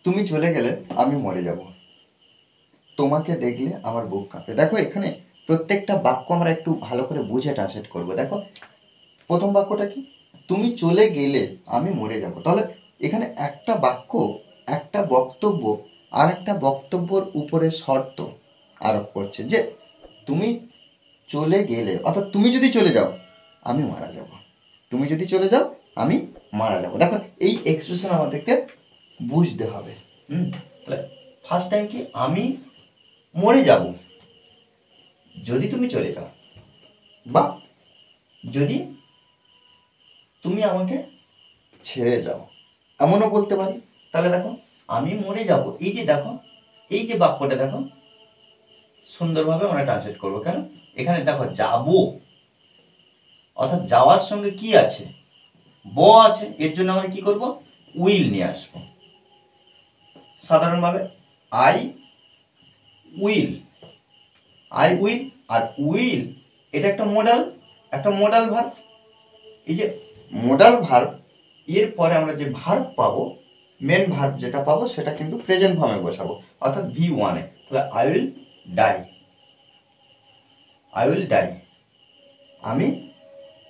তুমি চলে গেলে আমি মরে যাব, তোমাকে দেখলে আমার বুক কাঁপে। দেখো এখানে প্রত্যেকটা বাক্য আমরা একটু ভালো করে বুঝে ট্রান্সলেট করবো। দেখো প্রথম বাক্যটা কি, তুমি চলে গেলে আমি মরে যাব। তাহলে এখানে একটা বাক্য, একটা বক্তব্য আর একটা বক্তব্যর উপরে শর্ত আরোপ করছে যে তুমি চলে গেলে, অর্থাৎ তুমি যদি চলে যাও আমি মারা যাব, তুমি যদি চলে যাও আমি মারা যাব। দেখো এই এক্সপ্রেশন আমাদেরকে বুঝতে হবে। তাহলে ফার্স্ট টাইম কি, আমি মরে যাব যদি তুমি চলে যাও, বা যদি তুমি আমাকে ছেড়ে যাও, এমনও বলতে পারি। তাহলে দেখো আমি মরে যাব, এই যে দেখো এই যে বাক্যটা দেখো সুন্দরভাবে আমরা ট্রান্সলেট করবো। কেন, এখানে দেখো যাব, অর্থাৎ যাওয়ার সঙ্গে কি আছে, ব আছে, এর জন্য আমরা কি করব, উইল নিয়ে আসবো। সাধারণভাবে আই উইল, আই উইল, আর উইল এটা একটা মোডাল ভার্ব। এই যে মোডাল ভার্ব, এর পরে আমরা যে ভার্ব পাবো, মেন ভার্ব যেটা পাবো সেটা কিন্তু প্রেজেন্ট ফর্মে বসাবো, অর্থাৎ V1-এ। তাহলে I will die, I will die, আমি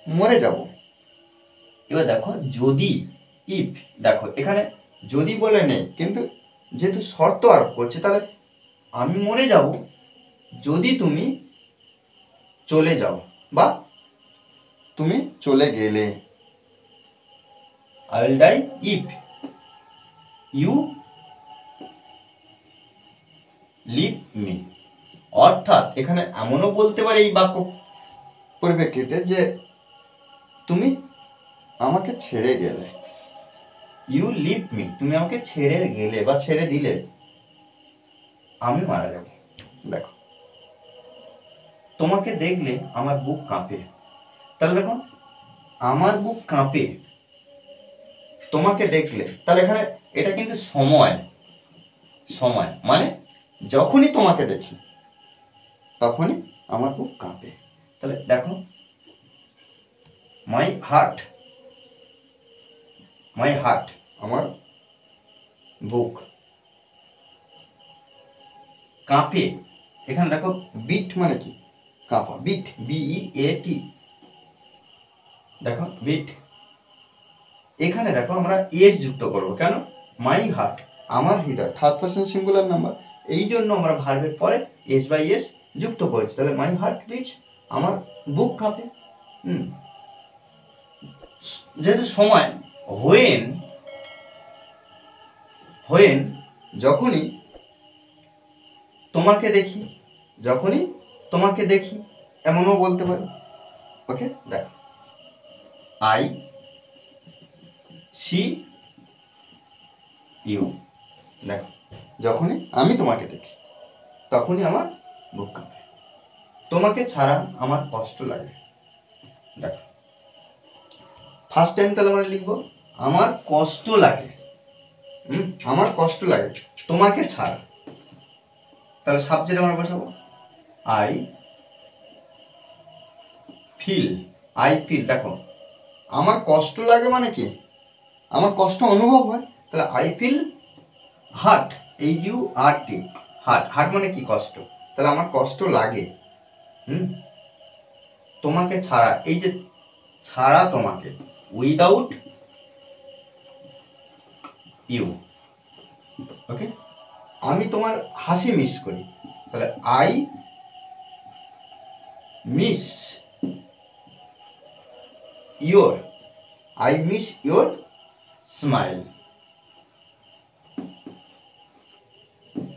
মরে যাব। এবার দেখো যদি, ইফ, দেখো এখানে যদি বলে নেই, কিন্তু যেহেতু শর্ত আরোপ করছে, তাহলে আমি মরে যাব যদি তুমি চলে যাও, বা তুমি চলে গেলে। I will die if you leave me. অর্থাৎ এখানে এমনও বলতে পারে এই বাক্য পরিপ্রেক্ষিতে যে তুমি আমাকে ছেড়ে গেলে, ইউ লিভ মি, তুমি আমাকে ছেড়ে গেলে বা ছেড়ে দিলে আমি মারা যাব। দেখো তোমাকে দেখলে আমার বুক কাঁপে। তাহলে দেখো আমার বুক কাঁপে তোমাকে দেখলে, তাহলে এখানে এটা কিন্তু সময়, সময় মানে যখনই তোমাকে দেখি তখনই আমার বুক কাঁপে। তাহলে দেখো মাই হার্ট, মাই হার্ট, আমার বুক কাঁপে। এখানে দেখো বিট মানে কি, কাঁপা, বিট, BEAT, দেখো বিট। এখানে দেখো আমরা এস যুক্ত করব। কেন, মাই হার্ট, আমার হৃদয়, থার্ড পারসন সিঙ্গুলার নাম্বার, এই জন্য আমরা ভার্বের পরে এস বাই এস যুক্ত করেছি। তাহলে মাই হার্ট বিটস, আমার বুক কাঁপে। যেহেতু সময়, হোয়েন, হোয়েন যখনই তোমাকে দেখি, যখনই তোমাকে দেখি, এমনও বলতে পারি। ওকে, দেখো আই সি ইউ, দেখো যখনই আমি তোমাকে দেখি তখনই আমার বুক কাঁপে, তোমাকে ছাড়া আমার কষ্ট লাগে। দেখো ফার্স্ট টাইম তাহলে আমরা লিখবো আমার কষ্ট লাগে, আমার কষ্ট লাগে তোমাকে ছাড়া। তাহলে সাবজেক্ট আমরা বসাবো আই ফিল, আই ফিল। দেখো আমার কষ্ট লাগে মানে কি, আমার কষ্ট অনুভব হয়। তাহলে I feel hurt, HURT, hurt, hurt মানে কি, কষ্ট। তাহলে আমার কষ্ট লাগে তোমাকে ছাড়া, এই যে ছাড়া তোমাকে, উইদাউট ইউ। ওকে, আমি তোমার হাসি মিস করি। তাহলে I miss your, I miss your smile.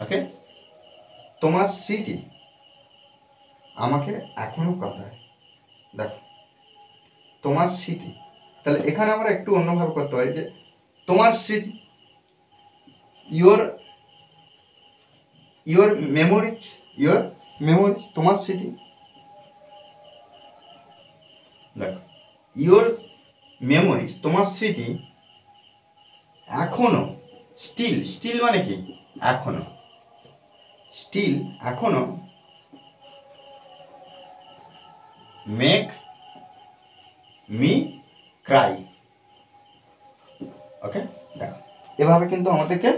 Okay, তোমার স্মৃতি আমাকে এখনো কাঁদায়। দেখো তোমার স্মৃতি, তাহলে এখানে আমরা একটু অন্যভাবে করতে পারি যে তোমার স্মৃতি, your, your memories, your memories, তোমার স্মৃতি। দেখো ইয়োর মেমোরিজ, তোমার স্মৃতি এখনো, স্টিল, স্টিল মানে কি, এখনো, স্টিল এখনো মেক মি ক্রাই। ওকে, দেখো এভাবে কিন্তু আমাদেরকে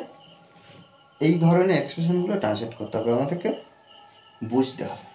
এই ধরনের এক্সপ্রেশনগুলো ট্রান্সলেট করতে হবে, আমাদেরকে বুঝতে হবে।